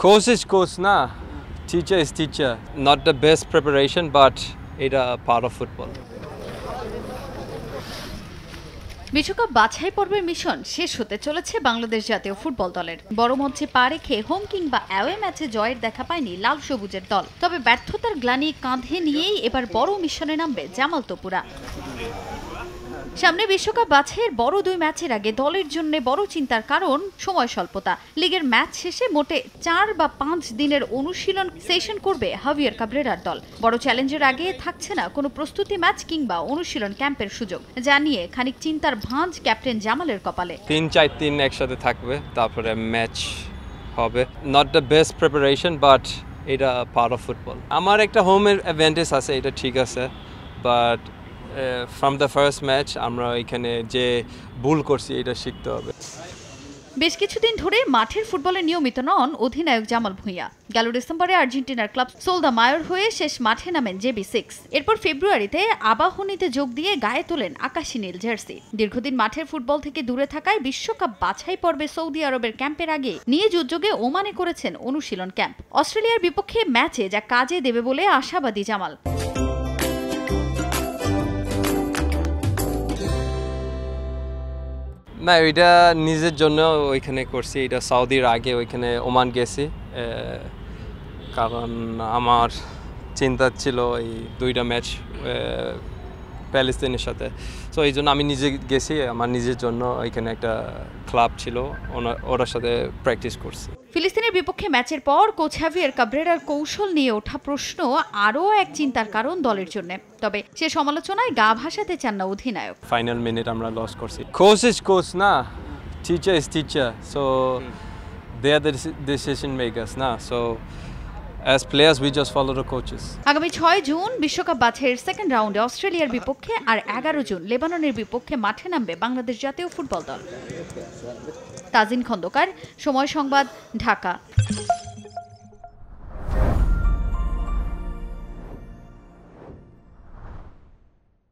Coach is coach na, teacher is teacher. Not the best preparation, but it's a part of football. বিশ্বকাপ বাছাই পর্বের mission শেষ হতে চলেছে বাংলাদেশ জাতীয় ফুটবল দলের। বড় মঞ্চে পা রেখে হোম কিংবা অ্যাওয়ে ম্যাচে জয়ের দেখা পায়নি লাল সবুজের দল। তবে ব্যর্থতার গ্লানি কাঁধে নিয়েই এবার বড় মিশনে নামবে জামাল তোপুরা। সামনে বিশ্বকাপ বাছাইয়ের বড় দুই ম্যাচের আগে দলের জন্য বড় চিন্তার কারণ সময় স্বল্পতা। লিগের ম্যাচ শেষে মোটে 4 বা 5 দিনের অনুশীলন সেশন করবে হাভিয়ার কাবরেরার দল। বড় চ্যালেঞ্জের আগে থাকছে না কোনো প্রস্তুতি ম্যাচ কিংবা অনুশীলন ক্যাম্পের সুযোগ, যা নিয়ে খানিক চিন্তার ভাঁজ ক্যাপ্টেন জামালের কপালে। 3-4 দিন একসাথে থাকবে, তারপরে ম্যাচ হবে। Not the best preparation, but এটা পার্ট অফ ফুটবল। আমার একটা হোমের অ্যাডভান্টেজ আছে, এটা ঠিক আছে, but from the first match আমরা এখানে যে ভুল করছি এটা শিখতে হবে। বেশ কিছুদিন ধরে মাঠের ফুটবলে নিয়মিত নন অধিনায়ক জামাল ভুঁইয়া। গেল ডিসেম্বরে আর্জেন্টিনার ক্লাব সোলদা মায়োর হয়ে শেষ মাঠে নামেন JB6। এরপর ফেব্রুয়ারিতে আবাহনীতে যোগ দিয়ে গায়ে তোলেন আকাশী নীল জার্সি। দীর্ঘদিন মাঠের ফুটবল থেকে দূরে থাকায় বিশ্বকাপ বাছাই পর্বে সৌদি আরবের ক্যাম্পের আগে নিজ উদ্যোগে ওমানে করেছেন অনুশীলন ক্যাম্প। অস্ট্রেলিয়ার বিপক্ষে ম্যাচে যা কাজে দেবে বলে আশাবাদী জামাল। না, এটা নিজের জন্য ওইখানে করছি। এটা সৌদির আগে ওইখানে ওমান গেছি, কারণ আমার চিন্তা ছিল এই 2টা ম্যাচ প্যালেস্তাইনের সাথে। সো এই জন্য আমি নিজে গেছি, আমার নিজের জন্য ওইখানে একটা ক্লাব ছিল, ওনার সাথে প্র্যাকটিস করছি। ফিলিস্তিনের বিপক্ষে ম্যাচের পর কোচ হাভিয়ার কাবরেরার কৌশল নিয়ে ওঠা প্রশ্ন আরও এক চিন্তার কারণ দলের জন্য। তবে সে সমালোচনায় গা ভাসাতে চান না অধিনায়ক। ফাইনাল মিনিট আমরা লস করছি। কোচ ইজ কোচ না, teacher is teacher. So they are the decision makers না। So as players we just follow the coaches. আগামী 6 জুন বিশ্বকাপ বাছাইয়ের সেকেন্ড রাউন্ডে অস্ট্রেলিয়ার বিপক্ষে আর 11 জুন লেবাননের বিপক্ষে মাঠে নামবে বাংলাদেশ জাতীয় ফুটবল দল। তাজিন খন্দকার, সময় সংবাদ, ঢাকা।